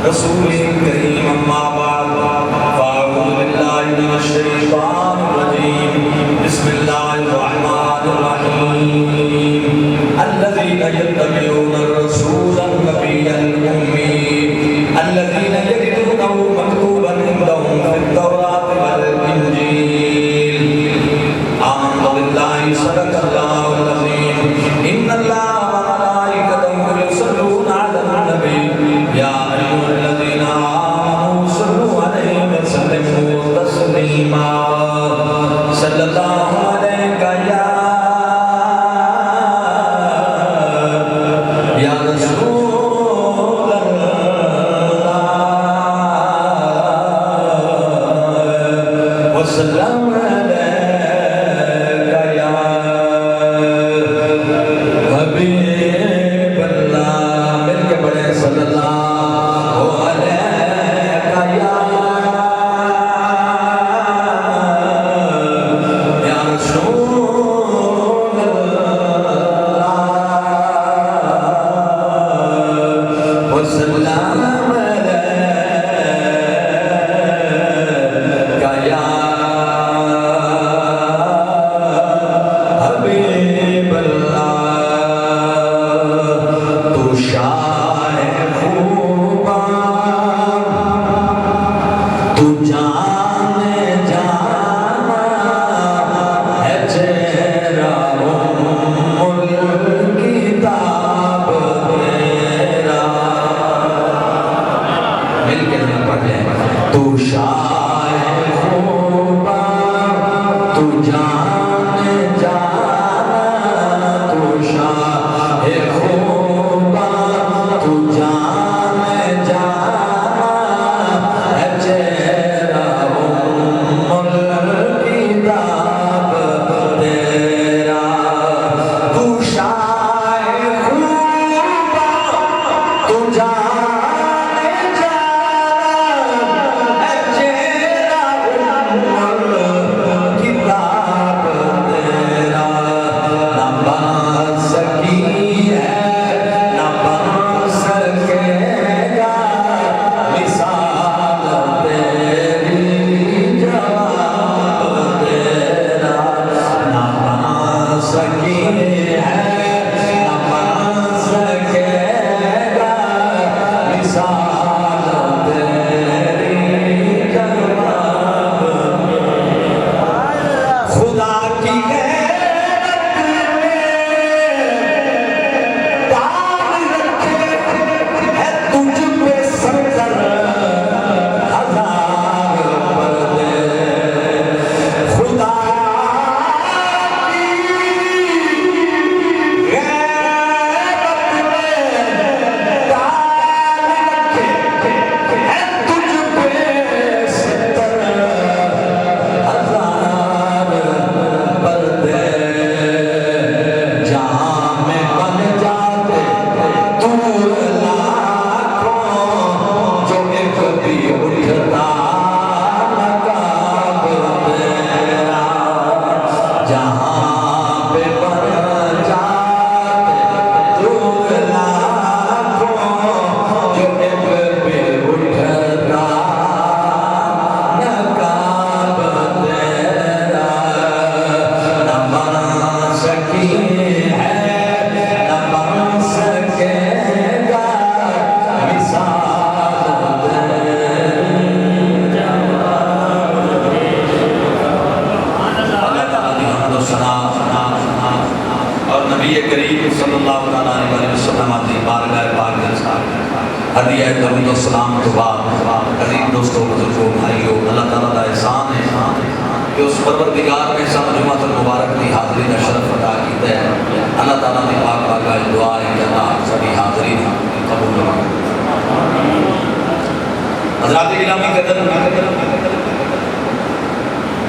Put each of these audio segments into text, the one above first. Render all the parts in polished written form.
رسول کریم اما بعد فاعوذ باللہ من الشیطان الرجیم بسم اللہ الرحمن الرحیم الذین یتبعون الرسول النبی الأمی الذین یجدونہ مکتوبا عندهم فی التوراۃ والانجیل آمنت باللہ صدق اللہ العظیم ان اللہ وملائکتہ یصلون علی النبی یا ایھا الذین آمنوا صلوا علیہ وسلموا تسلیما صلی اللہ علیہ یا رسول اللہ وسلم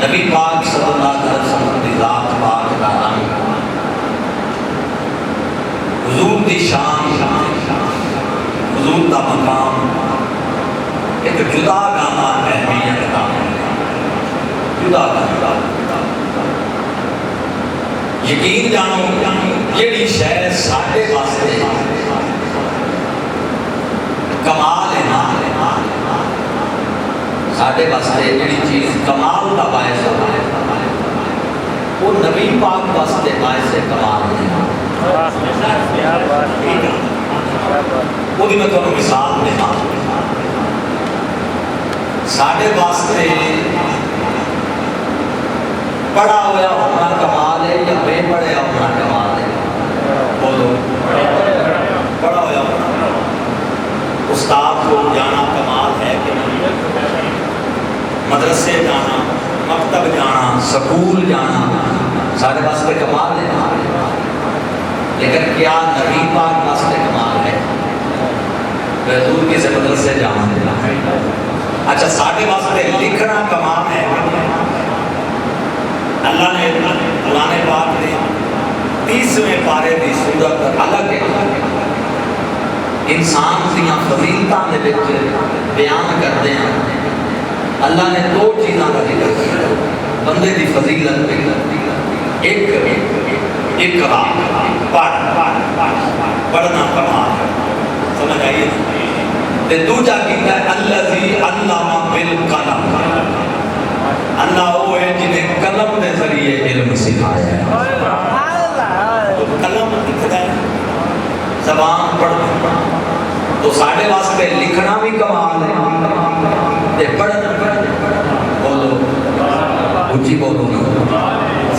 نبی پاک صلی اللہ علیہ وسلم دی ذات پاک دا رنگ حضور دی شان حضور دا مقام ایک جدا گانا اہمیت کا جدا گانا یقین جانو جیڑی شے ساڈے واسطے کمال ہے نا ساڈے واسطے جڑی چیز کمال کا باعث ہے وہ نبی پاک واسطے باعث کمال نہیں وہ میں تمہیں مثال دینا ساڈے واسطے پڑھا ہوا ہونا کمال ہے یا بے پڑھیا ہونا کمال ہے؟ بولو پڑھا ہوا ہونا استاد کو جانا کمال ہے کہ نہیں؟ مدرسے جانا، مکتب جانا، سکول جانا سارے واسطے کمال ہے، لیکن کیا نبی پاک واسطے کمال ہے؟ حضور کسی مدرسے جانا اچھا سارے واسطے لکھنا کمال ہے؟ اللہ نے قرآن پاک نے 30ویں پارے کی سورت الگ ہے انسان دیا فضیلتاں دے وچ بیان کرتے ہیں اللہ نے دو چیزاں کا ذکر کیا بندے دی فضیلت پہ ایک اقرا پڑھنا کمال سمجھ آئیے تے دوجا کیتا ہے الذی علم بالقلم اللہ وہ ہے جنہیں قلم دے ذریعے علم سکھایا ہے قلم لکھتا ہے زبان پڑھنا تو ساڈے واسطے لکھنا بھی کمال ہے تے پڑھنا بولو اونچی بولو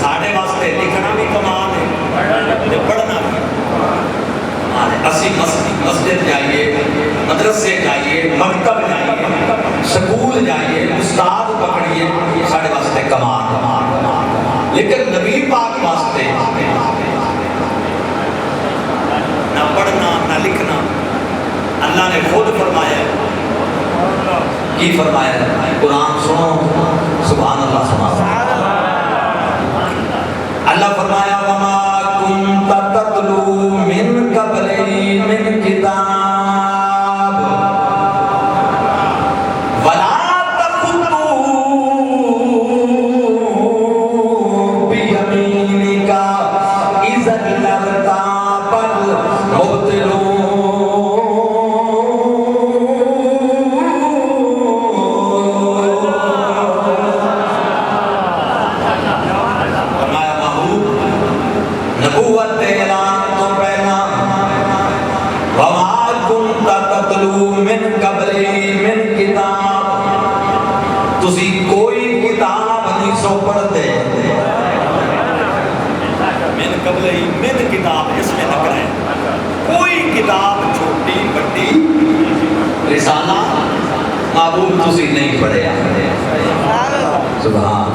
ساڈے واسطے لکھنا بھی کمال ہے تے پڑھنا بھی کمال ہے اسی مسجد جائیے مدرسے جائیے مکتب جائیے سکول جائیے استاد پکڑیے ساڈے واسطے کمال لیکن نبی پاک واسطے نہ پڑھنا نہ لکھنا اللہ نے خود فرمایا کی فرمایا قرآن سنو سبحان اللہ سبحان اللہ فرمایا وما كنت تتلو من قبله من کتاب ولا تخطو بيمينك اذا لارتاب المبطلون کوئی کتاب نہیں سو پڑھتے من قبل ہی من کتاب اس میں نکر ہے کوئی کتاب چھوٹی بڑی رسالہ معبود تسی نہیں پڑھے سبحان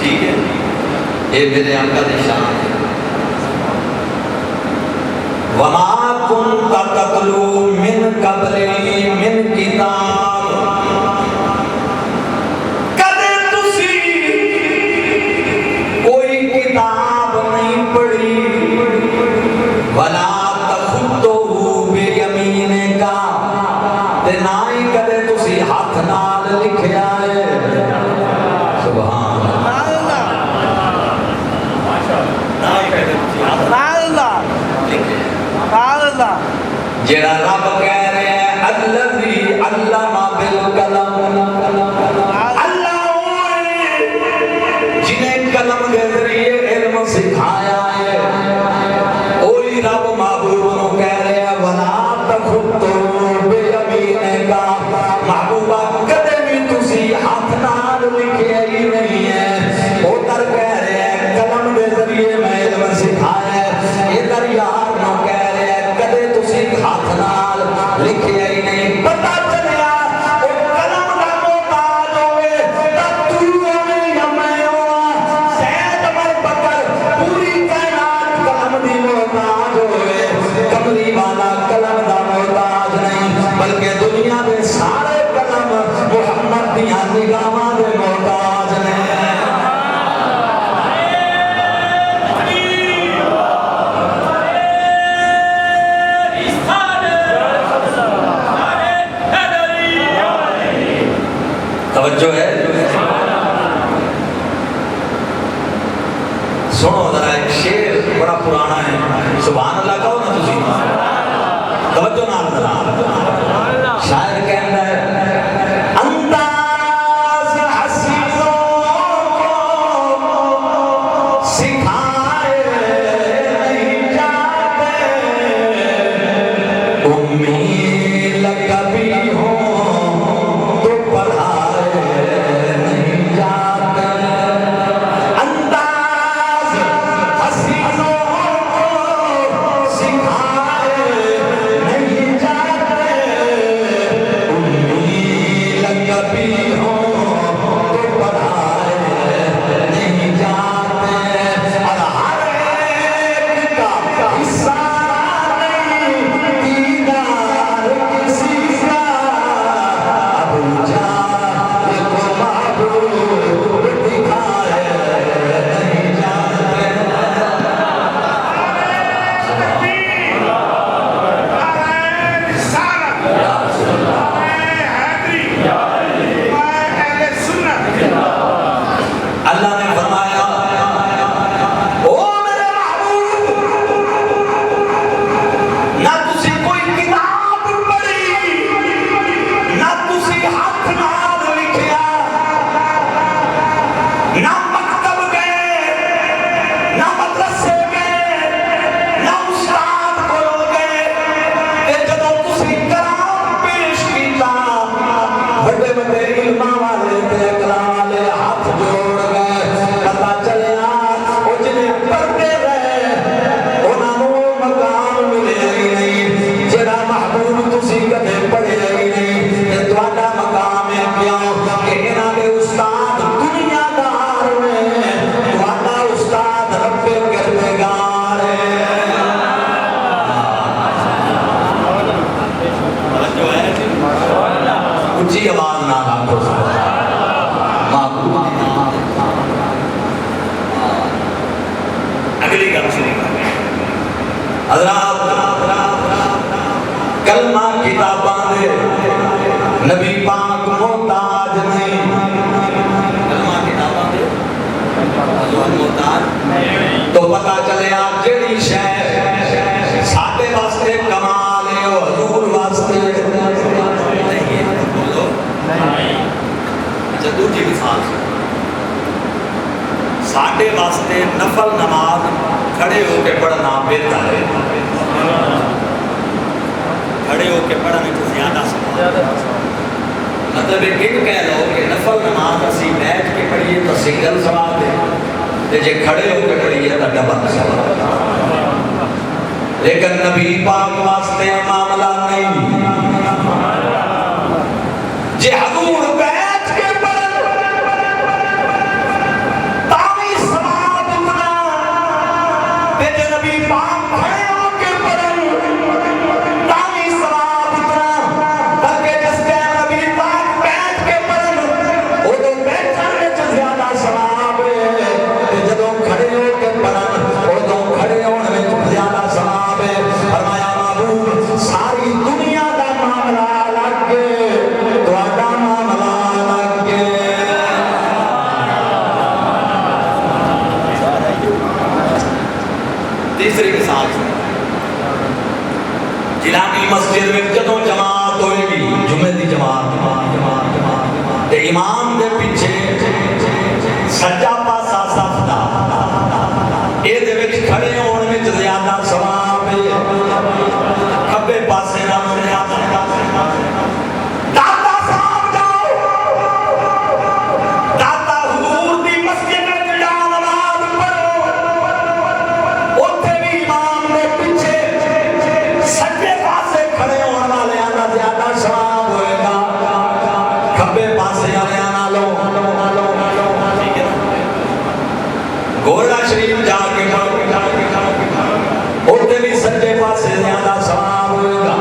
ٹھیک ہے یہ میرے آقا دی شان ہے وما كنت تتلو من قبله من کتاب وَلَا تَخُطُّهُ بِيَمِينِكَ تے نہ ہی کدے تسی ہاتھ نال لکھیا ہے سبحان اللہ نہ ہی کدے تسی ہاتھ نال لکھیا سبحان اللہ جڑا رب کہہ رہے ہیں الذی علم بالقلم اللہ جنہیں قلم کے ذریعے علم سکھایا ہے رب محبوب کو کہہ رہے ہیں وَلَا تَخُطُّ بِيَمِينِكَ محبوبہ کدے بھی تسی ہاتھ نال لکھے ہی نہیں ہے ادھر کہہ رہے ہیں قلم کے ذریعے میں علم سکھایا ہے ادھر یار نہ کہہ رہے ہیں کدے تسی ہاتھ نال لکھے ہی نہیں پتہ چلیا وہ قلم کا محتاج ہوئے تب تو ہمیں یا میں ہوا زید عمر بکر پوری کائنات قلم دی محتاج کمری والا قلم دا محتاج نہیں بلکہ دنیا دے سارے قلم محمد دیاں نگاہاں دے محتاج نے توجہ ہے سنو ذرا ایک شعر بڑا پرانا ہے سبحان اللہ کہو نا تسی توجہ نال ذرا شاعر کہندا ہے اچھی آواز نہ آکھو محبوب دی نام اگلی گل شروع کر حضرات کلمہ کتاباں دے نبی پاک محتاج نہیں کلمہ کتاباں دے حضور محتاج تو پتہ چلے آپ جڑی شے ساڈے واسطے کمال ہے او حضور واسطے نہیں ہے بولو اچھا دوسری مثال ساڈے واسطے نفل نماز کھڑے ہو کے پڑھنا بہتر ہے کھڑے ہو کے پڑھنے سے زیادہ ثواب مطلب ایک کہہ لو کہ نفل نماز اسی بیٹھ کے پڑھیے تو سنگل ثواب ہے تے جے کھڑے ہو کے پڑھیے تو ڈبل ثواب لیکن نبی پاک واسطے معاملہ نہیں جے حضور بیٹھ کے نبی پاک کھڑے ہو کے پڑھن تاہی ثواب اتنا بلکہ جس کے نبی پاک بیٹھ کے پڑھن وہ تو بیٹھن وچ زیادہ ثواب ہے جدوں کھڑے ہو کے پڑھن وہ تو کھڑے ہونے وچ زیادہ ثواب ہے فرمایا محبوب ساری دنیا دا معاملہ الگ ہے تہاڈا معاملہ الگ ہے تیسری مثال جیلانی مسجد میں جدوں جماعت ہوئے گی جمعے دی جماعت تے امام دے پیچھے سجا پاسا صف دا اے دے وچ کھڑے ہون وچ زیادہ ثواب ہے کھبے پاسے نال زیادہ داتا صاحب جاؤ داتا حضور دی مسجد وچ جا نماز پڑھو اوتھے بھی امام دے پیچھے سجے پاسے کھڑے ہون والے آنا زیادہ ثواب ہوئے گا کھبے پاسے والے آنا لو گورڈا شریف جا کے اوتھے بھی سجے پاسے زیادہ ثواب ہوئے گا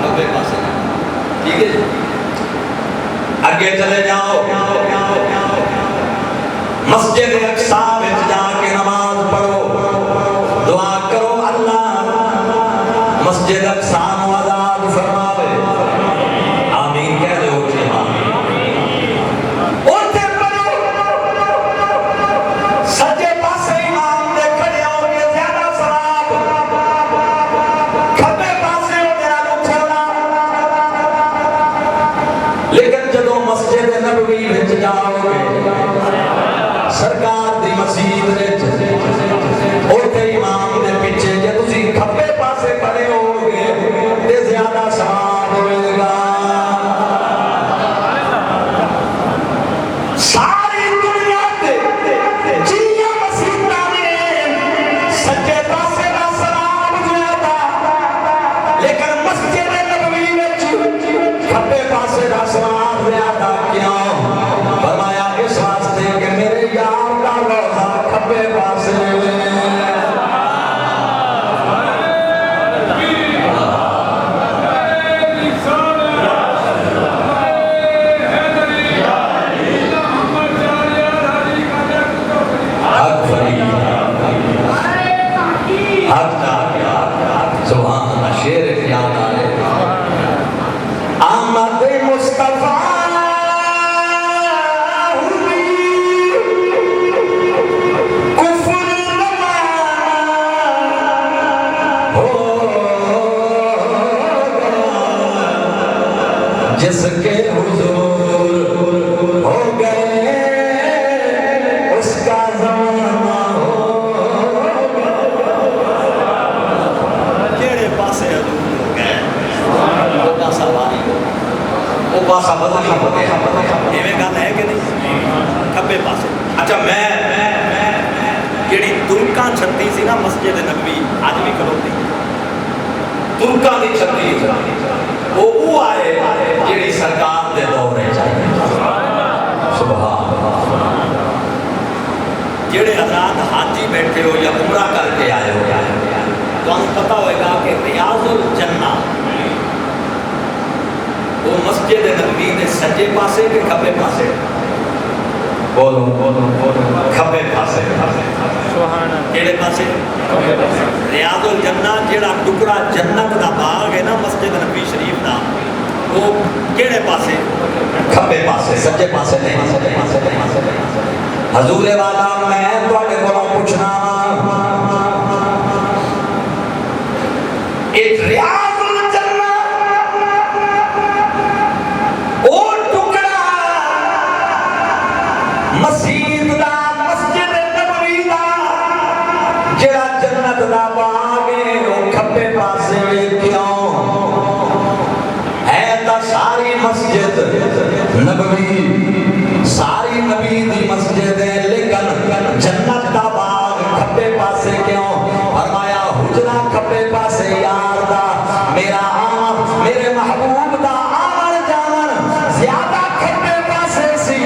کھبے پاسے ٹھیک ہے آگے چلے جاؤ مسجد اقصی وچ جا کے نماز پڑھو دعا کرو اللہ مسجد اقصی نو آزاد فرماوے آمین کہہ دو جی اوتھے پڑھو سجے پاسے امام دے کھڑے ہو کے زیادہ ثواب کھبے پاسے ہو کے نال چھوڑا لیکن جدوں مسجد نبوی وچ جاؤ گے سرکار دی مسجد وچ اوتھے امام دے پیچھے جے تسی کھبے پاسے کھڑے ہو گے تے زیادہ ثواب ہوئے گا ساری دنیا تے جیاں مسجداں نے سجے پاسے دا ثواب زیادہ لیکن مسجد نبوی وچ کھبے پاسے دا ثواب زیادہ کیوں فرمایا اس واسطے کہ میرے یار کا روزہ کھبے پاسے سبحان اللہ شیر یاد آئے آمد مصطفیٰ جس کے حضور ہو گئے اس کا زمانہ ہو جیڑے پاسے حضور ہو گئے وہ پاسا باری وہ پاسا بدل ہو گیا ایویں گل ہے کہ نہیں کھبے پاسے اچھا میں جیڑی ترکاں چھتی سی نا مسجد نبوی اج بھی کھلوتی ترکاں دی چھتی وہ آئے جیڑی سرکار دے دورے چاہیے سبحان جیڑے حضرات حاجی بیٹھے ہو یا عمرہ کر کے آئے ہو تو ہم پتہ ہوئے گا کہ ریاض الجنہ وہ مسجد نبوی دے سجے پاسے کہ کھبے پاسے؟ بولو کھبے پاسے. کیڑے پاسے؟ ریاض الجنہ جیڑا ٹکڑا جنت دا باغ ہے نا مسجد نبوی شریف دا، وہ کیڑے پاسے؟ کھبے پاسے، سجے پاسے نہیں. حضور والا میں تواڈے کولوں پوچھنا ایک ریاض الجنہ او ٹکڑا مسجد دا، مسجد نبوی دا جڑا جنت دا باغ ہے او کھبے پاسے کیوں ہے؟ تا ساری مسجد نبوی ساری نبی دی مسجد ہے، لیکن جنت دا باغ کھبے پاسے کیوں؟ فرمایا حجرہ کھبے پاسے یار دا، میرا آم میرے محبوب دا آمن جامن زیادہ کھبے پاسے سی،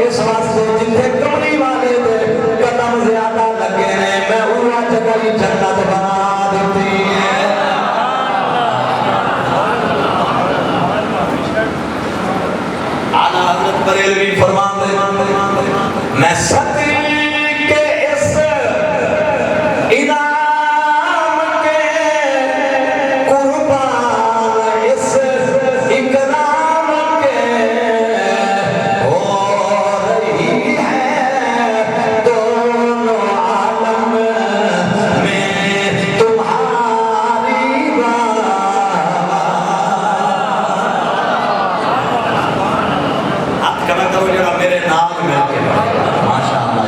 اس واسطے جتھے کملی والے دے قدم زیادہ لگے نے میں اوہ جگہ جنت بنا دیتی ہے. اعلیٰ حضرت بریلوی فرماتے میں صدی کے اس انعام کے قربان، اس اکرام کے ہو رہی ہے دونوں عالم میں تمہاری بات. ہاتھ کھڑا کرو جڑا میرے نام مل کے ماشاءاللہ.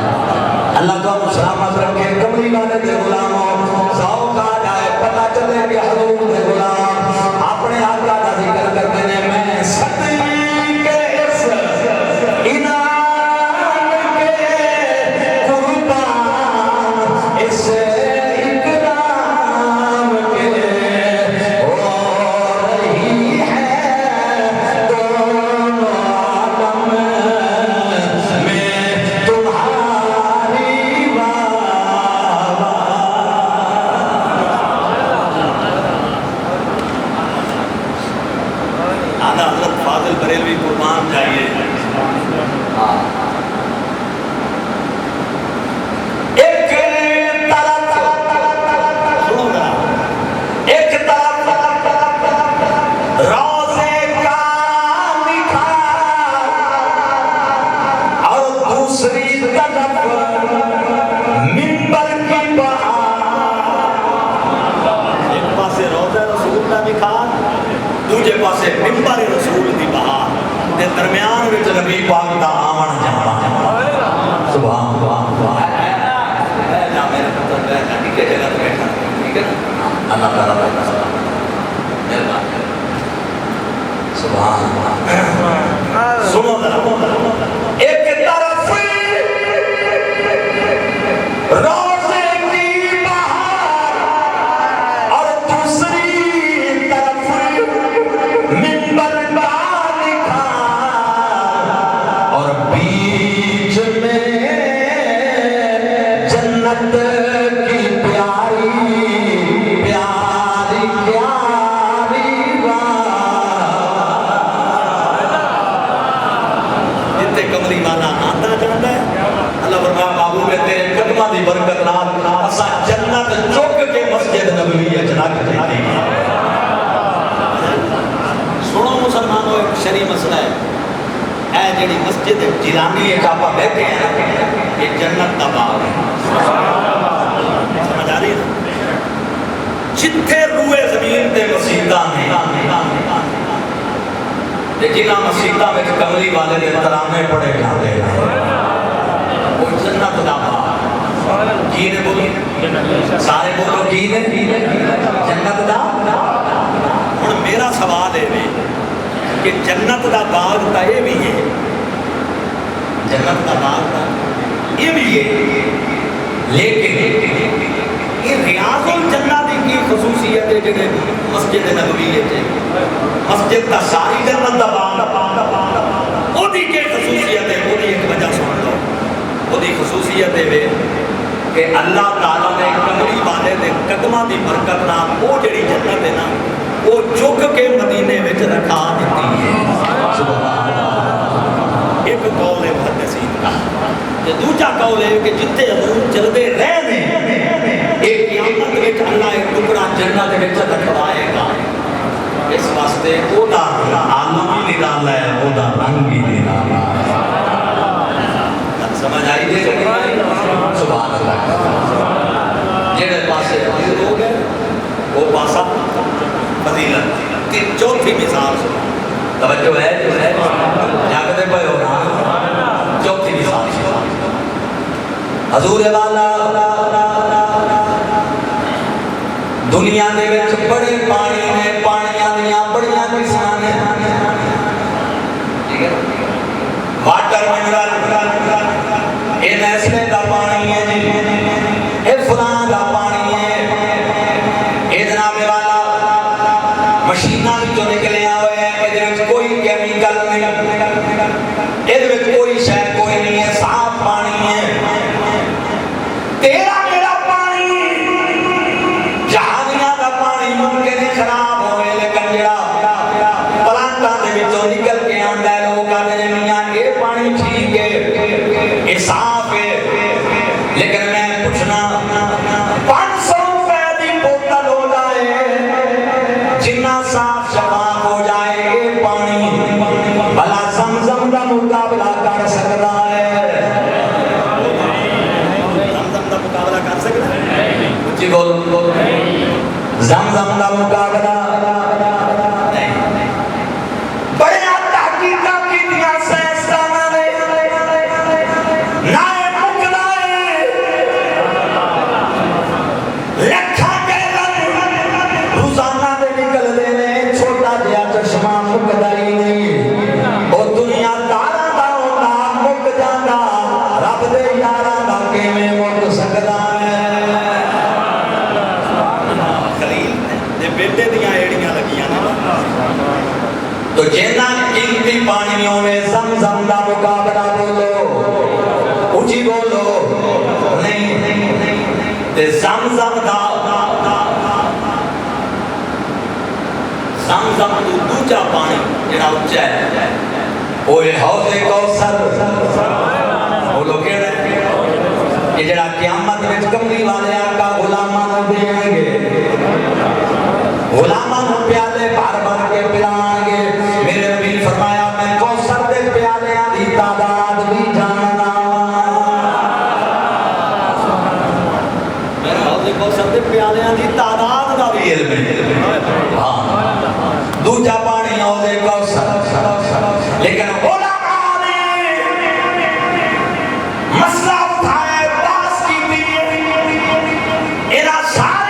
اللہ تو سلامت رکھے کملی والے دے غلاموں، ذوق آ جائے پتہ چلے کہ حضور دے غلام اپنے آقا کا ذکر کرتے ہیں. میں صدی کے اس انعام کے قربان، اس اکرام کے ہو رہی ہے دونوں عالم میں تمہاری بات. اعلیٰ حضرت فاضل بریلوی قربان جائیے. ایک طرف سنو ذرا، ایک طرف روزے کا نکھار اور دوسری طرف منبر کی بہار. ایک پاسے روزہ رسول کا نکھار، دوجے پاسے منبر رسول دی بہار، تے درمیان وچ نبی پاک دا آمن جانا. سبحان اللہ. جا میرے پتر بیٹھا ٹھیک ہے، جگہ بیٹھا ٹھیک ہے نا. اللہ تعالیٰ کا سلام مہربانی. سبحان اللہ. سنو ذرا، ایک طرف روزے کی بہار اور دوسری طرف منبر کا نکھار، اور بیچ میں جنت کی پیاری پیاری پیاری بات. جتنے کملی والا آتا جاتا ہے اللہ فرمایا محبوب ہے تیرے قدمہ دی برکت نال اسا جنت چک کے مسجد نبوی اجنک دیتی. سنو مسلمانوں، ایک شرعی مسئلہ ہے. اے جڑی مسجد جیلانی ہے آپ بیٹھے ہیں یہ جنت دا باغ ہے. سمجھ آ رہی ہے؟ جتھے روئے زمین تے مسیتاں نے جنہ مسیتاں میں کملی والے دے ترانے پڑے جاتے ہیں وہ جنت دا باغ. کی نے بولو سارے بولو کی نے جنت دا. ہن میرا سوال ہے کہ جنت دا باغ تا یہ بھی ہے، جنت دا باغ تا یہ بھی ہے، لیکن یہ ریاض الجنہ دی کی خصوصیت ہے جڑے مسجد نبوی ہے، مسجد دا ساری جنت دا باغ او دی کی خصوصیت ہے؟ وہ ایک وجہ سن لو. وہ دی خصوصیت ہے کہ اللہ تعالیٰ نے کملی والے دے قدمہ دی برکت نال وہ جڑی جنت ہے نا وہ چک کے مدینے وچ رکھا دیتی ہے. دوجا قول ہے کہ جتے حضور چلتے رہے ایک قیامت وچ اللہ ایک ٹکڑا جنت وچ رکھوائے گا اس واسطے او دا عالم بھی نرالا ہے او دا رنگ بھی نرالا ہے سمجھ آئی دے سبحان اللہ جڑے پاسے فضیلت ہو گئے وہ پاسا فضیلت کی چوتھی مثال توجہ ہے جاگتے پہ ہو نا چوتھی مثال حضور والا دنیا دے وچ بڑے پانی نے پانیاں دیاں بڑیاں قسماں نے ٹھیک ہے واٹر منرل اے نیسلے دا پانی ہے جی اے فلاں دا پانی ہے اے جناب والا مشیناں وچوں نکلے ہوئے ہیں اے دے وچ کوئی کیمیکل نہیں اے دے وچ کوئی شے کوئی نہیں ہے صاف پانی ہے تیرا میرا پانی جہانیاں دا پانی ممکن ہے خراب ہوئے لیکن جڑا پلانٹاں دے وچوں نکل کے آندا ہے لوگ کہندے نے میاں اے پانی ٹھیک ہے اے صاف ہے لیکن میں پوچھنا 500 روپے دی بوتل ہو جائے جنہ صاف شفاف ہو جائے اے پانی بھلا زمزم دا مقابلہ کر سکتا ہے جی بولو زمزم دا مقابلہ نہیں بڑے تحقیقات کی دیا سائنسدانوں نے نائے مقدائے لکھا گیلن روزانہ دے نکل دے نے چھوٹا دیا چشمہ مقدائی نہیں او دنیا دارا دا ہوتا مک جانا رب دے یارا دا کے میں مک سکتا ہے بیٹے دیاں ایڑیاں لگیاں نا تو جینا قیمتی پانیوں میں زمزم دا مقابلہ بولو اونچی بولو نہیں تے زمزم تو دوجا پانی جڑا اونچا ہے اوے حوض کوثر بولو کیڑا ہے یہ جڑا قیامت وچ کملی والے آقا غلاماں نوں دیں گے غلاماں نوں پیالے بھر بھر کے پلائیں گے میرے نبی فرمایا میں کوثر دے پیالیاں دی تعداد بھی جاننا میرے حوض کوثر دے پیالیاں دی تعداد دا بھی علم ہے ہاں دوجا پانی حوض کوثر لیکن علماء نے مسئلہ اٹھایا باس کی بھی انہاں سارے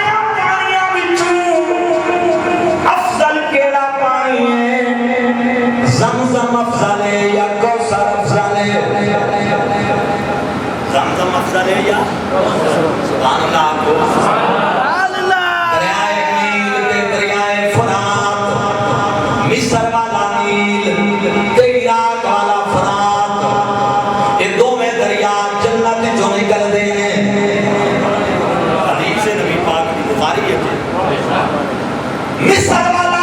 زمزم افضل ہے یا کوثر افضل ہے زمزم افضل ہے یا سبحان اللہ کو دریائے نیل تے دریائے فرات مصر والا نیل تے عراق والا فرات یہ دو میں دریا جنت جو نکل دے حدیث نبی پاک کی بخاری ہے مصر والا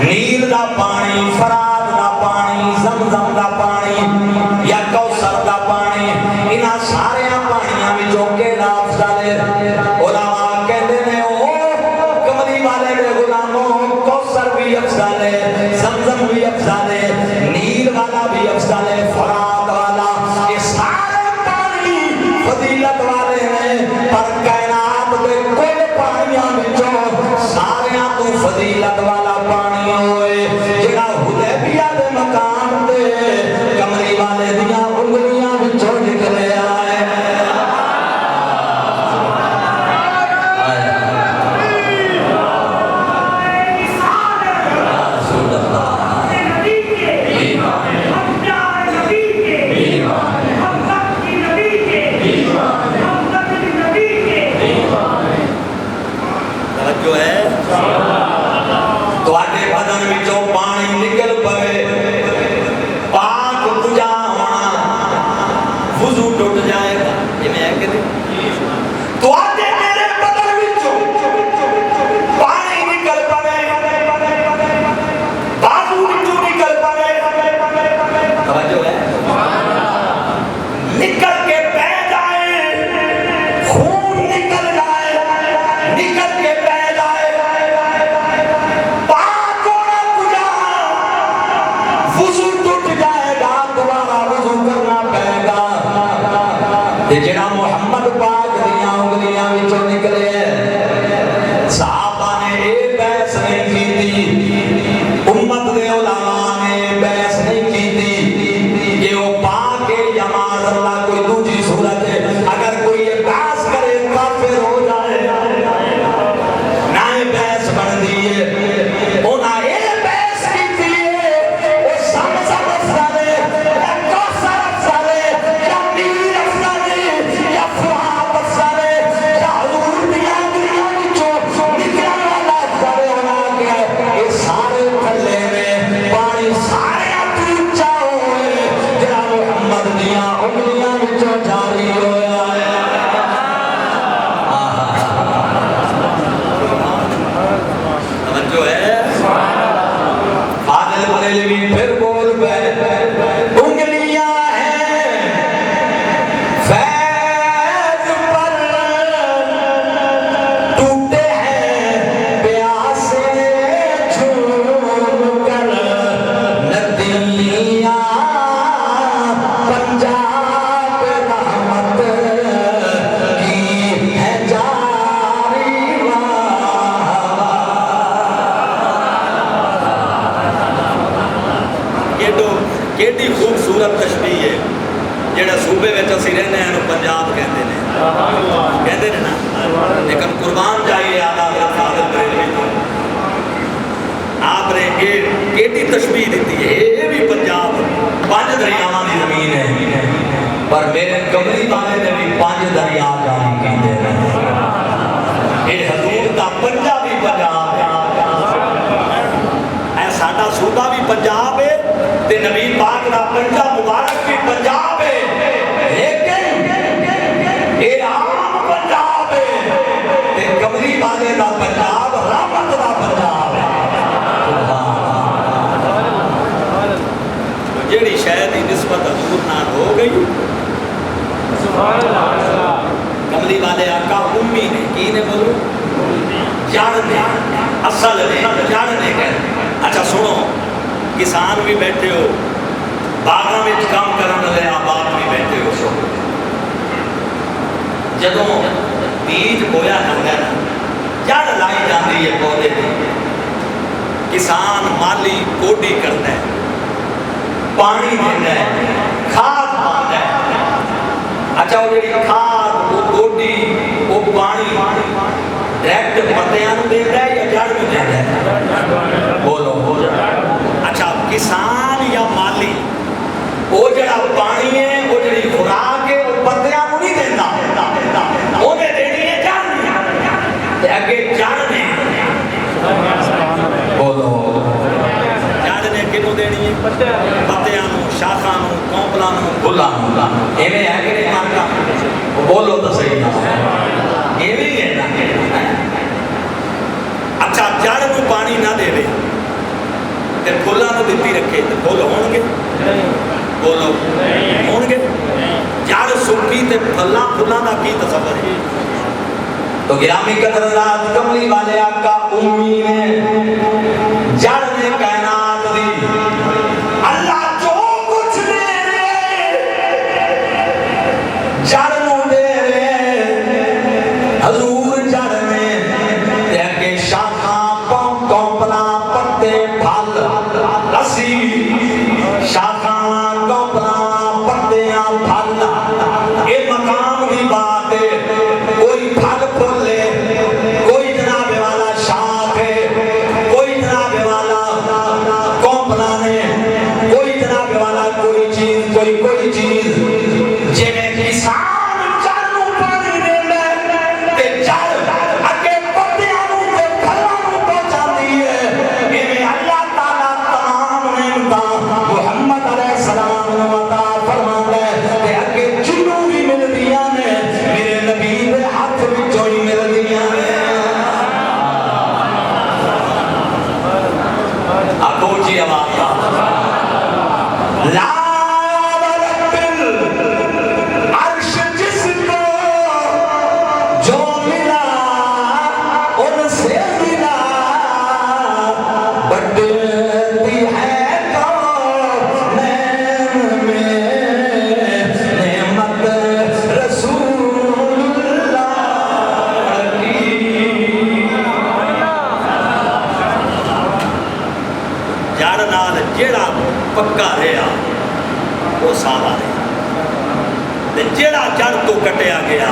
نیل دا پانی فرات دا پانی زمزم دا پانی یا کوثر دا پانی انہاں سارے پانیاں وچوں کیڑا افضل ہے علماء کہندے نے او کملی والے دے غلاموں کوثر بھی افضل ہے زمزم بھی افضل ہے نیل والا بھی افضل ہے فرات والا یہ سارے پانی فضیلت والے ہیں پر کائنات دے کل پانیاں وچوں سارے تو فضیلت والا پانی ہوئے جڑا حدیبیہ دے مقام دے کملی والے دیاں انگلیاں وچوں نکلے آئے جو ہے تو آٹے بدن میں جو پانی نکل پوے پاک تجا ہونا وضو ٹوٹ جائے گا یہ میں کہتے تو آٹے میرے بدن میں جو خوبصورت تشبیہ ہے جہاں صوبے میں اسی رہنے ہیں پنجاب کہتے ہیں نا، لیکن قربان جائیے آدھا حضرت بریلوی تو آپ نے ایڈی تشبیہ دیتی ہے، یہ بھی پنجاب 5 دریاواں کی زمین ہے، پر میرے کملی والے نے بھی 5 دریا جاری کیتے ہیں۔ یہ حضور دا پنجابی پنجاب ہے، اے ساڈا صوبہ بھی پنجاب ہے تے نبی پاک دا پنجاب مبارک بھی پنجاب ہے، لیکن یہ عام پنجاب ہے تے کملی والے دا پنجاب رحمت دا پنجاب ہے۔ جیڑی شاید ہی نسبت حضور نال ہو گئی، کملی والے آقا امی نے کی نے بولو جڑ نے اصل نے جڑ نے کہہ۔ اچھا سنو، کسان بھی بیٹھے ہو، باغاں وچ کام کرن والے آباد بھی بیٹھے ہو، سو جدوں بیج بویا جاتا ہے جڑ لائی جاتی ہے پودے کی، کسان مالی کوڈی کرتا ہے، پانی دینا ہے، کھاد پاتا ہے۔ اچھا وہ جڑی کھاد، وہ گوڈی، وہ پانی ڈائریکٹ پتیاں نوں دیندا ہے یا جڑ نوں دیندا ہے؟ بولو۔ اچھا کسان یا مالی وہ جڑا پانی ہے، وہ جڑی خوراک ہے، وہ پتیاں نوں نہیں دیندا، اونے دینی ہے جڑ نوں، تے اگے جڑ نے بولو جڑ نے کینوں دینی ہے؟ پتیاں نوں، شاخاں نوں، کونپلاں نوں، پھلاں نوں۔ ایویں ہے کہ نہیں مانتا؟ بولو تو صحیح نا، ایویں ہے نا۔ اچھا جڑ نوں پانی نہ دے تے پھلاں نوں دتی رکھے تے پھل ہون گے؟ بولو ہون گے؟ جڑ سکی تے پھلاں دا کی تصور ہے؟ تو گرامی قدرات کملی والے آقا امی نے جڑ نے کائنات دی اللہ جو کچھ دے رہے جڑ نوں دے رہے، حضور جڑ میں تے اگے شاخاں، کونپلاں، پتے، پھل، رسی، شاخاں، کونپلاں، پتیاں، پھل، یہ مقام کی بات ہے۔ کوئی پھل پھول لے، کوئی جناب والا شاخ ہے، کوئی جناب والا کونپلا نے، کوئی جناب والا کوئی چیز، کوئی چیز، جے میں کسان جڑ نوں پانی دیندا تے جڑ اگے پتیاں نوں تے پھلاں نوں پہنچاندی ہے، ایویں اللہ تعالیٰ تمام نعمتاں محمد علیہ السلام نوں عطا فرماندا ہے تے اگے جنوں بھی ملدیاں نے میرے نبی دے ہاتھ وچوں ہی ملدیاں نے۔ آپ اونچی آواز لا رب العرش جس کو جو ملا ان سے ملا، بڑھتی ہے کونین میں نعمت رسول اللہ کی۔ جڑ نال جیڑا پکا رہا وہ سالا رہا، تے جیڑا جڑ تو کٹیا گیا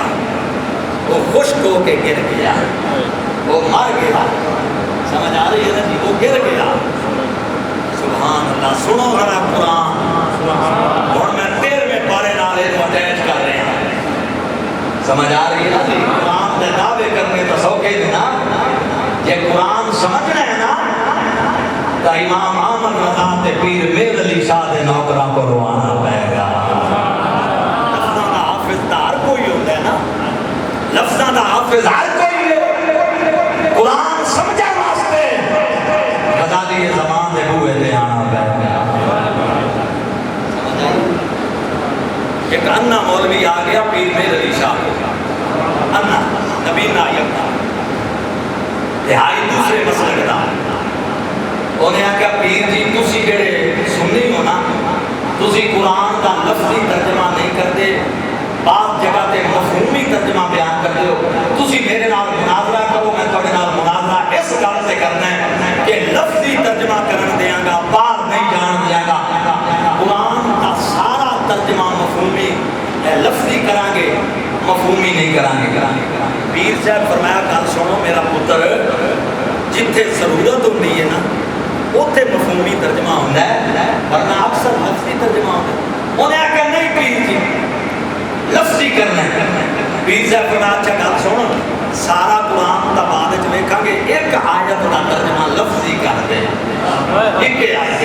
وہ خشک ہو کے گر گیا، وہ مر گیا۔ سمجھ آ رہی ہے نا جی؟ وہ گر گیا۔ سبحان اللہ۔ سنو ذرا قرآن، اور میں 13ویں پارے نال اینو اٹیچ کر رہا ہوں۔ سمجھ آ رہی ہے نا جی؟ قرآن دے دعوے کرنے تو سوکھے دے نا، یہ قرآن سمجھنا ہے نا تو امام احمد رضا تے پیر میر علی شاہ دے نوکراں کو روانا پائے گا۔ لفظاں دا حافظ تا ہر کوئی ہوتا ہے نا، لفظاں دا حافظ ہر کوئی ہے، قرآن سمجھا واسطے رضا دی زبان دے بوئے تے آنا پائے گا۔ ایک انا مولوی آ گیا پیر میر علی شاہ کو، انا نبی نائب کا، دہائی دوسرے مسلک دا۔ انہیں آکھا پیر جی تسی جڑے سنی ہو نا، تسی قرآن کا لفظی ترجمہ نہیں کرتے، بعض جگہ تے مفہومی ترجمہ بیان کرتے ہو، تسی میرے نال مناظرہ کرو، میں تھوڑے نال مناظرہ اس گل سے کرنا ہے کہ لفظی ترجمہ کرن دیاں گا، باہر نہیں جان دیاں گا۔ قرآن کا مفہومی نہیں کرانگے پیر صاحب فرمایا گل سنو میرا پتر جتھے ضرورت ہوتی ہے نا اوتھے مفہومی ترجمہ ہوتا ہے ورنہ اکثر لفظی ترجمہ ہوتا ہے انہیں آکھا نہیں پیر جی لفظی کرنا ہے پیر صاحب فرمایا اچھا گل سن سارا قرآن دا بعد وچ ویکھاں گے ایک آیت دا ترجمہ لفظی کر دے ایک آیت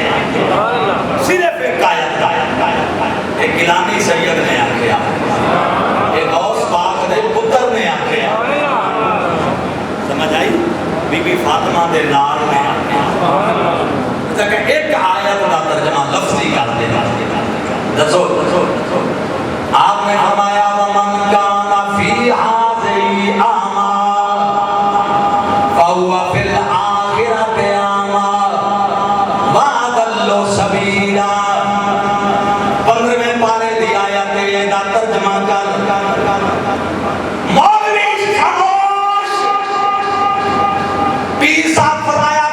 صرف ایک آیت ایک گیلانی سید نے آکھیا ایک غوث پاک دے پتر نے آکھیا سمجھ آئی بی بی فاطمہ دے لال نے آکھیا کہ ایک آیت دا ترجمہ لفظی کر دے دسو آپ نے فرمایا ومن کان فی ہذہ اعمی فہو فی الآخرۃ اعمی واضل سبیلا 15ویں پارے دی آیت ہے دا ترجمہ کر مولوی خاموش پیر صاحب فرمایا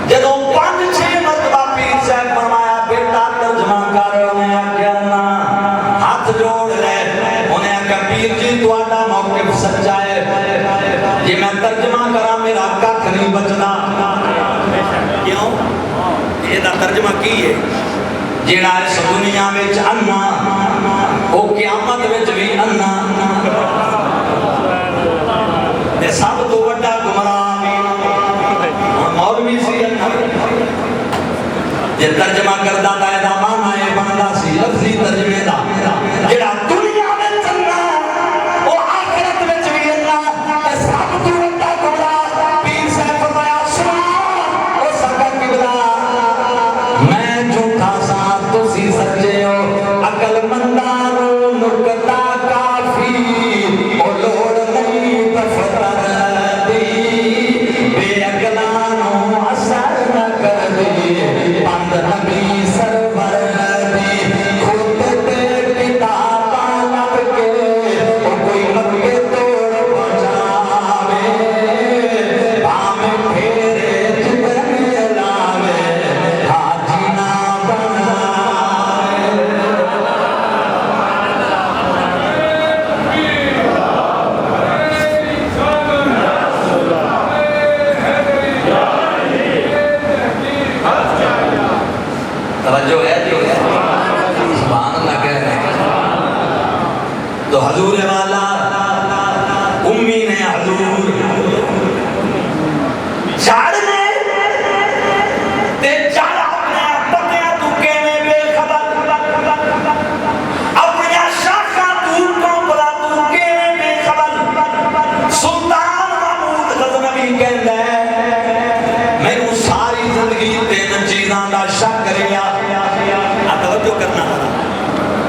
جدوں 5-6 مرتبہ پیر صاحب فرمایا بیٹا ترجمہ کر انہیں کہنا ہاتھ جوڑ لے انہیں کہا پیر جی تہاڈا موقف سچا ہے جی میں ترجمہ کرا میرا ککھ نہیں بچنا کیوں یہ دا ترجمہ کی ہے جیڑا اس دنیا وچ انا او قیامت وچ بھی انا تے سب تو بڑا گمراہ مولوی سی یہ ترجمہ کردا تا اے دا معنی اے بندا سی لفظی ترجمے دا جڑا دنیا وچ چنگا او آخرت وچ بھی اللہ تے سب تو بڑا گمراہ پیر صاحب فرمایا سبحان او سکا قبلہ میں جھوٹا سا تسی سچے ہو عقل منداں نو نکتا کافی او لوڑ نہیں تفکر دی بے عقلاں نو اثر نہ کر دی بند نبی سرور دی خود تے کتاباں لب کے او کوئی مکے توڑ پہنچاوے بام پھیرے جبرائیل لاوے حاجی نہ بنائے توجہ ہے جو ہے سبحان اللہ کہہ رہے ہیں تو حضور والا امی نے حضور جھاڑ نے تے جھاڑ اپنے پتیاں تو کیویں بے خبر اپنی شاخاں تو کمبلا تو کیویں بے خبر سلطان محمود غزنوی کہندا ہے مینوں ساری زندگی 3 چیزاں دا شک رہیا توجہ کرنا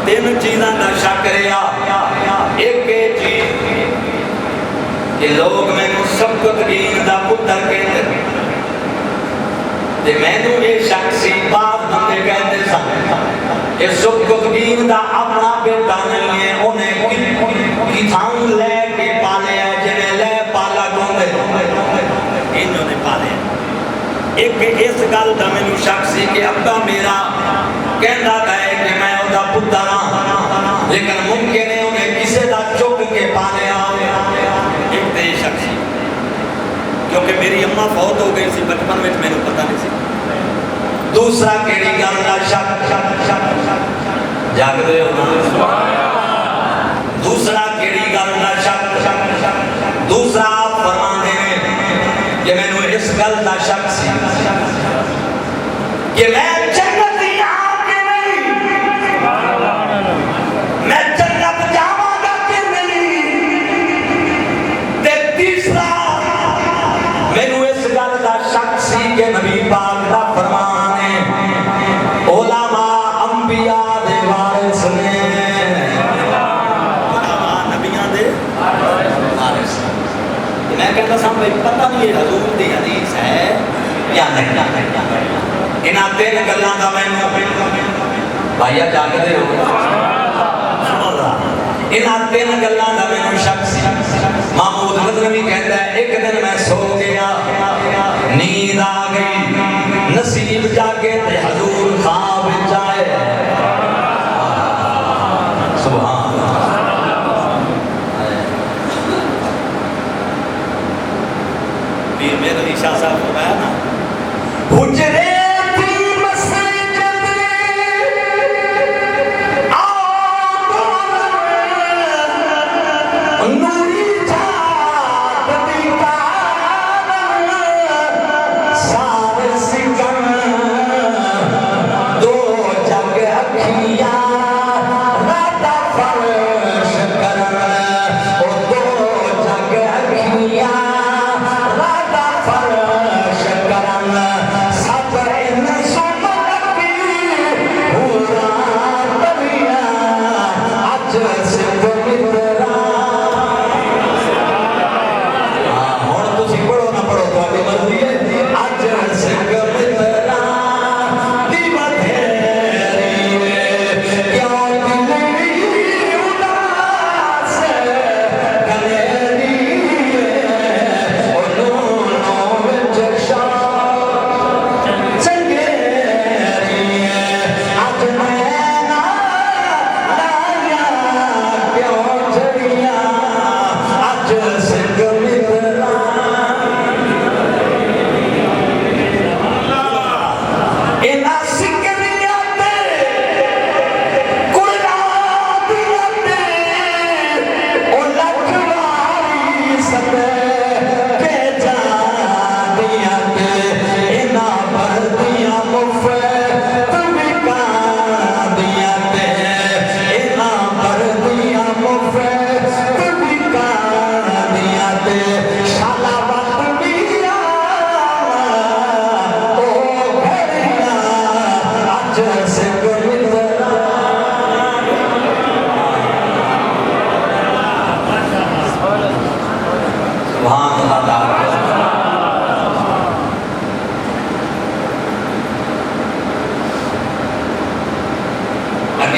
تین چیزاں دا شک رہیا ایک چیز کہ لوگ میں کو سبقت دین دا پتر کہتے تے میں نو یہ شک سی بعد بندے کہتے سن کہ سبقت دین دا اپنا بیٹا نہیں ہے انہیں کتھاں لے کے پالے ہیں جنہیں لے پالا گوندے انہوں نے پالے ایک اس گل دا میں نو شک سی کہ ابا میرا کہندا ہے کہ میں اودا پتر ہاں لیکن ممکن ہے انہیں کسے دا چک کے پالے ایک تے شک سی کیونکہ میری اماں فوت ہو گئی سی بچپن میں نے پتہ نہیں سی دوسرا کیڑی گل دا شک جاگ دے ہو دوسرا کیڑی گل دا شک دوسرا آپ فرماندے نے کہ میں نو اس گل دا شک سی کہ میں جنتی ہاں کہ نہیں میں جنت جاواں گا کہ نہیں تے تیسرا میں نو اس گل دا شک سی کہ نبی پاک دا فرمان ہے علماء انبیاء دے وارث نے علماء نبیاں دے وارث میں کہتا سا پتہ نہیں یہ حضور دی حدیث ہے یا نہیں انہاں تین گلاں دا میں بھائیا جاگدے ہو انہاں تین گلاں دا میں شک سی محمود غزنوی کہتا ہے ایک دن میں سو گیا نیند آ گئی نصیب جاگے تے حضور خواب جائے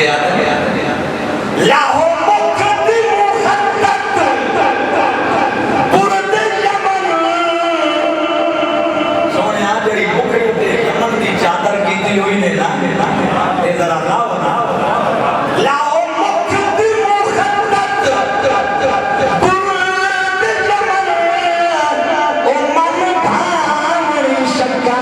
کے آتے لاہو مکھتی مخدت برد یمن سونے آ جڑی مکھڑی تے یمن دی چادر کیتی ہوئی نے نا اے ذرا لاؤ نا لاؤ مکھتی مخدت برد یمن او من بھاوری شکا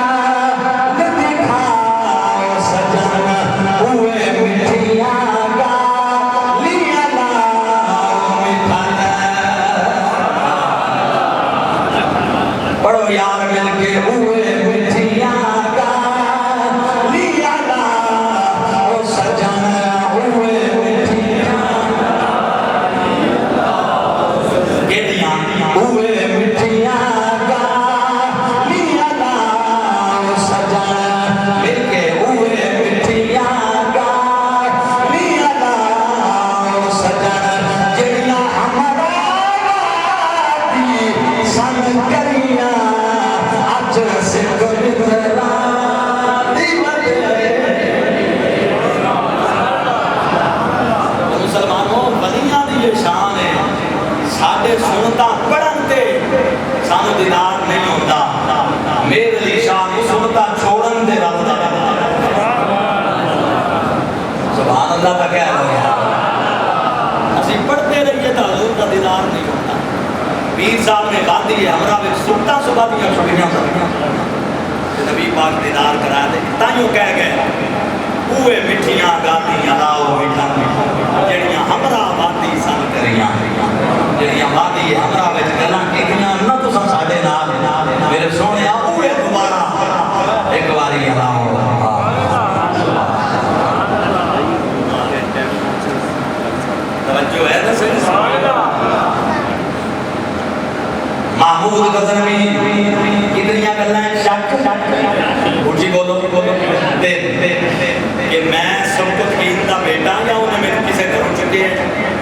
دیدار نہیں ہوتا میرے علی شاہ کو سنتا چھوڑن دے رب دا سبحان اللہ کا کہہ رہے ہیں اسی پڑھتے رہیے تو حضور کا دیدار نہیں ہوتا پیر صاحب نے گاندھی ہے ہمارا بھی سنتا صبح دیا چھوڑیاں کہ نبی پاک دیدار کرا دے تائیوں کہہ گئے اوے مٹھیاں گاندھی علاؤ مٹھا جڑیاں ہمارا آبادی سن کریاں جڑیاں آبادی ہمارا وچ گلاں کیتیاں نہ تساں ساڈے نال میرے سونے اوے دوبارہ ایک باری علاؤ توجہ ہے نا صحیح محمود غزنوی کتنیاں گلاں شک اٹھی بولو کہ میں سبکت کی دا بیٹا یا انہیں میں کسے کروں چکے ہیں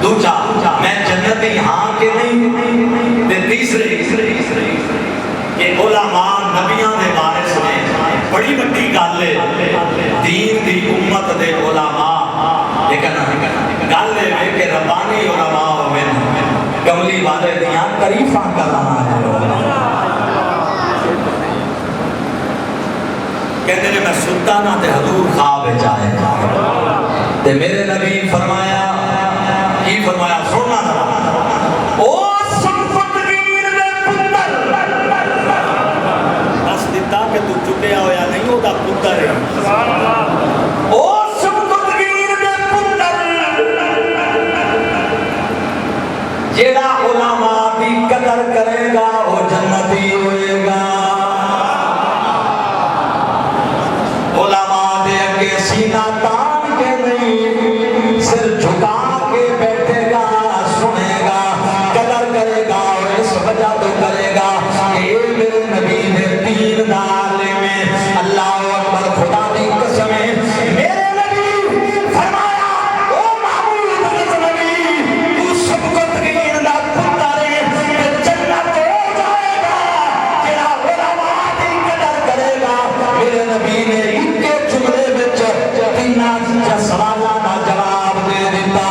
دوجا میں جنتی ہاں کہ نہیں تے تیسرے کہ علماء نبیاں دے وارث نے بڑی بڑی گل ہے دین دی امت دے علماء لیکن گل ہے کہ ربانی علماء ہوئے کملی والے دیاں تعریفاں کرنا ہے کہتے ہیں میں سنتا نہ تے حضور خواب جائے تے میرے نبی فرمایا کی فرمایا سننا ذرا او سنفتگیر دے پتر دس دیتا کہ تو چکیا ہویا نہیں ہوتا پتر ہے او سنفتگیر دے پتر جیڑا علماء دی قدر کرے گا وہ جنتی ہوئے گا علماء دے اگے سینہ تان کے نہیں سر جھکا کے بیٹھے گا سنے گا قدر کرے گا اور اس وجہ تو کرے گا کہ اے میرے نبی نے تین نالے میں اللہ اکبر خدا دی قسم ہے میرے نبی فرمایا او محمود غزنوی تو سب کو تقریر دا پتر ہے کہ جنت ہو جائے گا جڑا علماء دی قدر کرے گا میرے نبی نے سوالہ دا جواب دے دیتا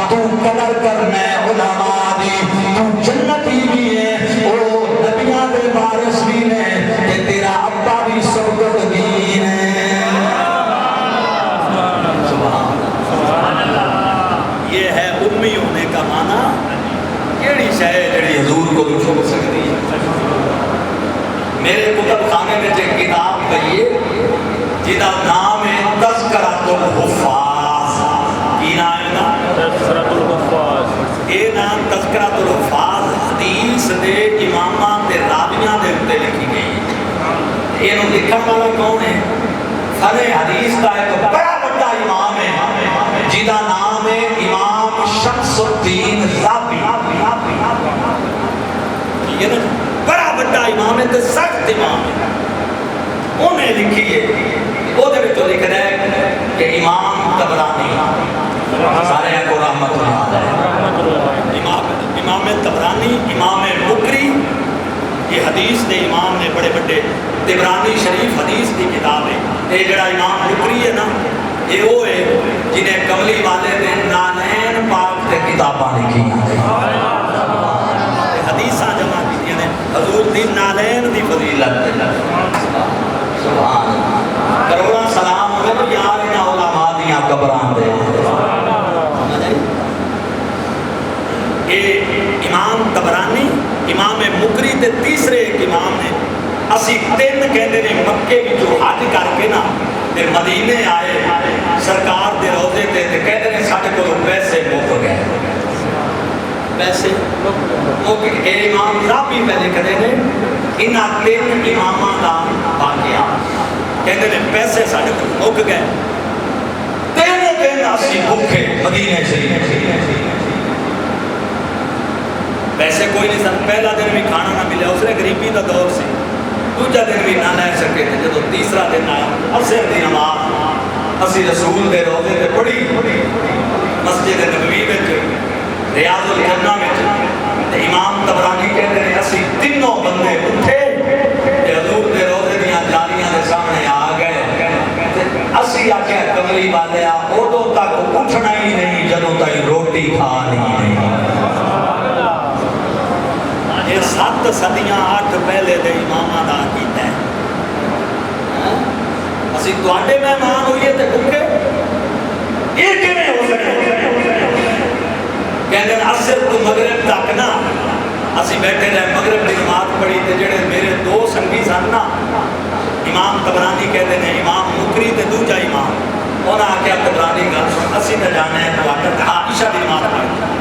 تو قدر کرنا علماء دی تو جنتی بھی ہے او نبیاں دے وارث بھی ہے کہ تیرا ابا بھی سبقت دین ہے سبحان اللہ یہ ہے امی ہونے کا معنی کیڑی شے جڑی حضور کو چھوڑ سکتی ہے میرے کتب خانے میں ایک کتاب پڑھی ہے جدا نام ہے تذکرۃ الحفاظ کی نام ہے نا تذکرۃ الحفاظ یہ نام تذکرۃ الحفاظ حدیث دے اماماں تے راویاں دے اوپر لکھی گئی یہ لکھن والا کون ہے فن حدیث کا ایک بڑا بڑا امام ہے جدا نام ہے امام شمس الدین ذابی ٹھیک ہے نا بڑا بڑا امام ہے تے سخت امام ہے انہیں لکھی ہے وہ دے تو لکھ رہا ہے کہ امام طبرانی سارے کو رحمت اللہ علیہ امام طبرانی امام مکری یہ حدیث دے امام نے بڑے بڑے طبرانی شریف حدیث کی کتاب ہے یہ جڑا امام مکری ہے نا یہ وہ ہے جنہیں کملی والے نے نانین پاک تے کتاباں لکھی حدیثاں جمع کی نے حضور دی نانین دی فضیلت سبحان اللہ کروڑا سلام ہوئے تو یار انہاں علماء دیاں قبراں دے امام طبرانی امام مقری تے تیسرے ایک امام نے اسی تین کہندے نے مکے وچوں حج کر کے نا تے مدینے آئے سرکار دے روزے تے کہندے نے ساڈے کول پیسے مک گئے پیسے مک گئے امام رابی پہلے کہندے نے انہاں تین اماماں دا واقعہ کہندے نے پیسے ساڈے کول مک گئے تین دن اسی بھوکے مدینے شریف پیسے کوئی نہیں سن پہلا دن بھی کھانا نہ ملے اس نے غریبی کا دور سی دوجا دن بھی نہ لے سکے تھے جب تیسرا دن آیا عصر دی نماز اسی رسول دے روزے تے پڑھی مسجد نبوی وچ ریاض الجنہ وچ تے امام طبرانی کہتے ہیں اسی تینوں بندے اٹھے تے حضور دے روزے دیاں جالیاں دے سامنے آ گئے اسی آکھیا کملی والے اودوں تک اٹھنا ہی نہیں جدوں تک روٹی کھانی نہیں یہ 7 صدیاں 8 پہلے دے اماماں دا کیتا ہے اسی تواڈے مہمان ہوئیے تے بھوکے یہ کیویں ہو سکے کہندے عصر تو مغرب تک نا اسی بیٹھے رہے مغرب دی نماز پڑھی تے جڑے میرے دو سنگی سن نا امام طبرانی کہتے ہیں امام مقری تے دوجا امام انہاں آکھیا طبرانی گل سن اسی تے جانا ہے کوارٹر تے عائشہ دی نماز پڑھی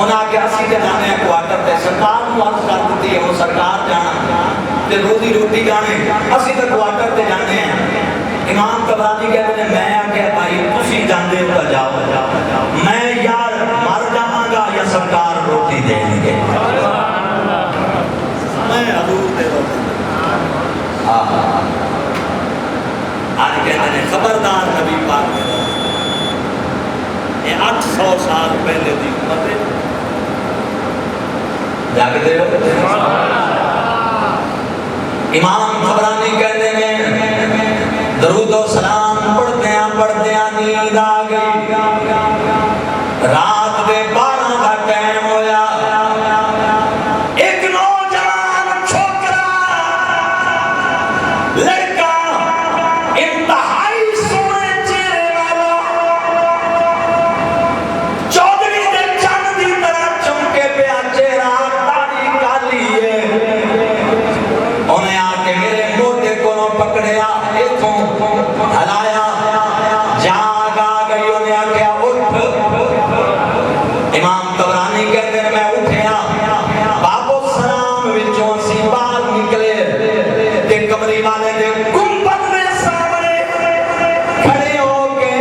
انہاں آکھیا اسی تے جانا ہے کوارٹر تے سرکار کو عرض کر دتی ہے وہ سرکار جانا تے روزی روٹی جانے اسی تے کوارٹر تے جانے ہیں امام طبرانی کہتے ہیں میں آکھیا بھائی تسی جاندے ہو تے جاؤ میں یار مر جاواں گا یا سرکار روٹی دیں گے میں حضور دے روزے آج کہتے ہیں خبردار نبی پاک نے یہ 800 سال پہلے دی امت ہے جاگتے ہو امام طبرانی کہتے ہیں درود و سلام پڑھدیاں نیند آ گئی رات دے 12 کا ٹائم ہویا ایک نوجوان چھوکرا لڑکا انتہائی سونے چہرے والا چودھری دے چند دی طرح چمکے پیا چہرہ داڑھی کالی ہے انہیں آ کے میرے موٹے کو پکڑیا اتوں ہلایا جاگ آ گئی انہیں آ کے اٹھ امام طبرانی کہتے ہیں میں اٹھیا بابو سلام وچوں سی باہر نکلے تے کمری والے دے گنبد دے سامنے کھڑے ہو کے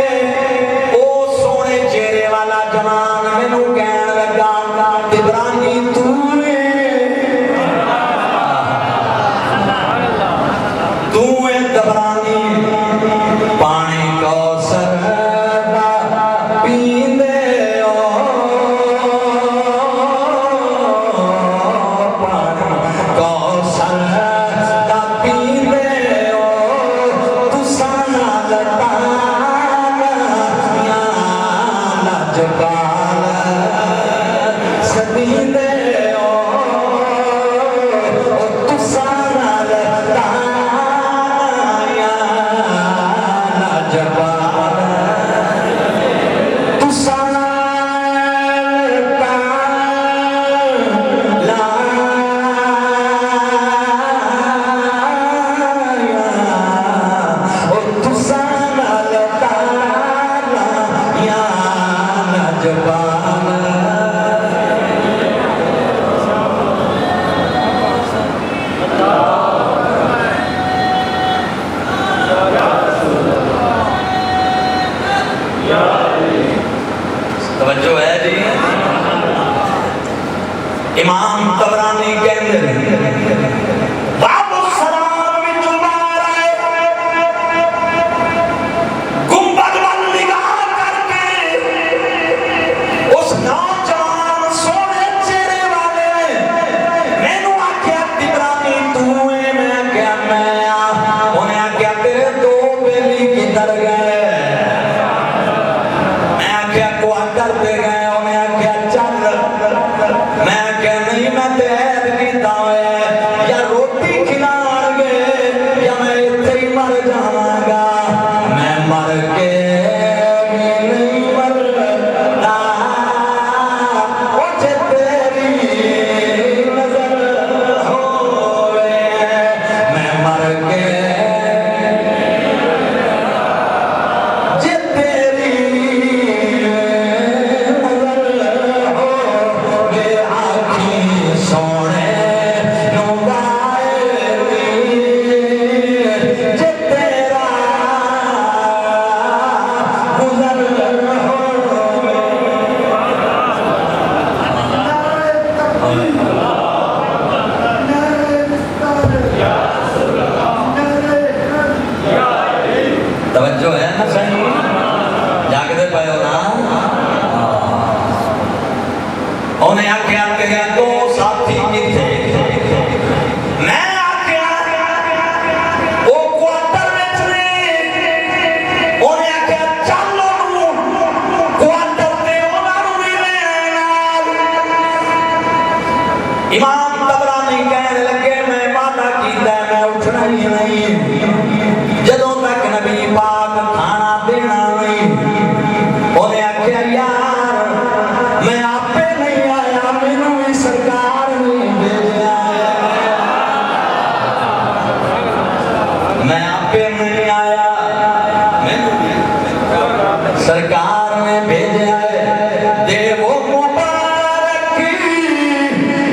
او سونے چہرے والا جوان مینوں کہن لگا طبرانی تو طبرانی پانی کوثر دا پیندے او پانی کوثر دا پیندے او تساں نال تانیاں لجپال سدیندے او تساں نال توجہ ہے جی امام طبرانی کہندے باب السلام وچ باہر آئے گنبد وال نگاہ کر کے اس نوجوان سونے چہرے والے نے مینوں آکھیا طبرانی تو اے میں آکھیا میں انہیں آکھیا تیرے دو بیلی کدھر گئے توجہ ہے نا صحیح جاگتے پہ ہو نا انہیں آکھیا کہ دو ساتھی کتھے میں آکھیا وہ کوارٹر میں چلے انہیں آکھیا چلو کوارٹر تے انہوں بھی لینا امام طبرانی کہنے لگے میں وعدہ کیتا ہے میں اٹھنا ہی نہیں جدوں تک نبی پاک کھانا دینا نہیں انہیں آکھیا یار میں آپ پہ نہیں آیا مینوں بھی سرکار نہیں بھیجا میں آپ پہ نہیں آیا مینوں بھی سرکار نے بھیجا ہے دے وہ مبارک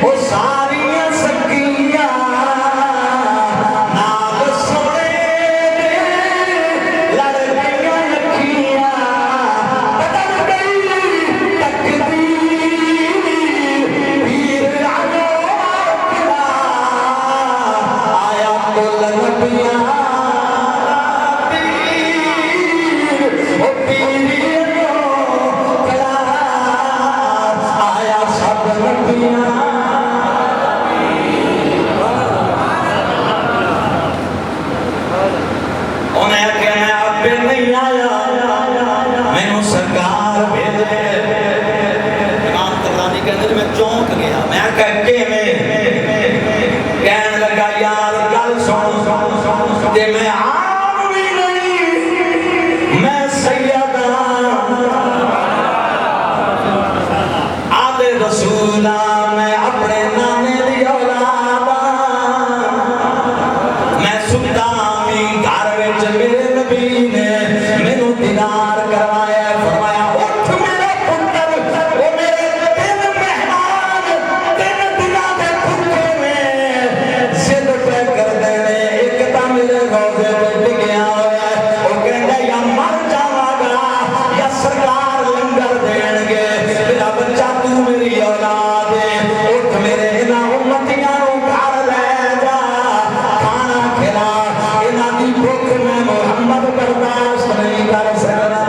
وہ ساریاں سکیاں نال سونے لڑ گئیاں اکھیاں بدل گئی تقدیر پیر آیا کل نبیاں پیر او پیریوں کھڑا آیا سب نبیاں انہیں کہ میں آپ پہ نہیں آیا میں سرکار بھیجے امام طبرانی کہتے ہیں میں چونک گیا میں کہتے میں کہنے لگا یار گل سن تے میں عام بھی نہیں میں سید آدھے رسولہ میں اپنے نانے دی اولاد میں ستا میں گھر وچ میرے نبی نے مینوں دیدار کروایا فرمایا اٹھ میرا پتر وہ میرے تین مہمان تین دنوں دے بھوکے میں ضد پہ کر دے ایک تا میرے روزے پہ ٹکیا ہوا ہے وہ کہندا یا مر جاواں گا یا سرکار لنگر دین گے میرا بچہ تو میری اولاد ہے اٹھ میرے انہاں امتیاں نوں گھر لے جا کھانا کھلا انہاں دی بھوک میں محمد برداشت نہیں کر سکتا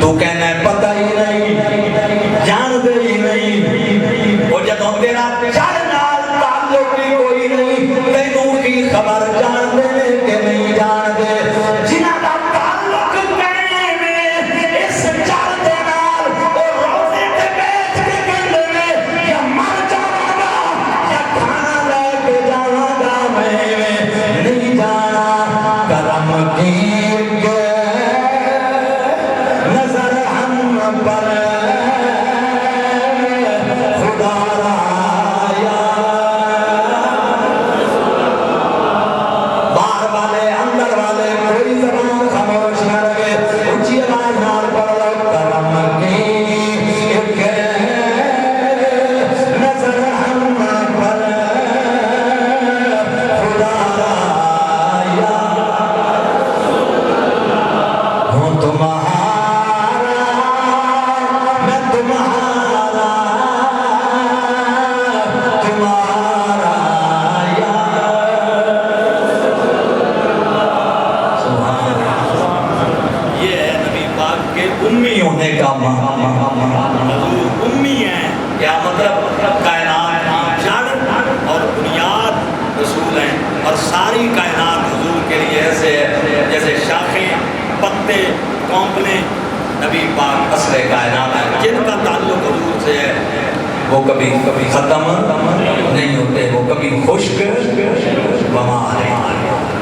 تو کہنا ہے پتہ ہی نہیں جان دے ہی نہیں اور جدوں تیرا چار نال تعلق ہی کوئی نہیں تینوں کی خبر جان دے کہ نہیں جان دے جنہاں دا تعلق قائم ہے اس چار دے نال اور روزے تے بیٹھ کے کہندے نے یا مر جاواں گا یا کھانا لے کے جاواں گا میں نہیں جانا کرم کی نظر ہم پر خدا رایا باہر والے اندر والے کوئی زبان خاموش نہ رہے اونچی آواز نال پڑھ لو کرم کی ایک نظر ہم پر خدا رایا ہوں تمہارا میں تمہارا تمہارا یا سبحان اللہ یہ ہے نبی پاک کے امی ہونے کا حضور امی ہیں کیا مطلب کائنات جڑ اور بنیاد رسول ہیں اور ساری کائنات حضور کے لیے ایسے ہے جیسے شاخیں پتے کونپلیں نبی پاک اصل کائنات ہے جن کا تعلق حضور سے ہے وہ کبھی ختم نہیں ہوتے وہ کبھی خشک بما ہے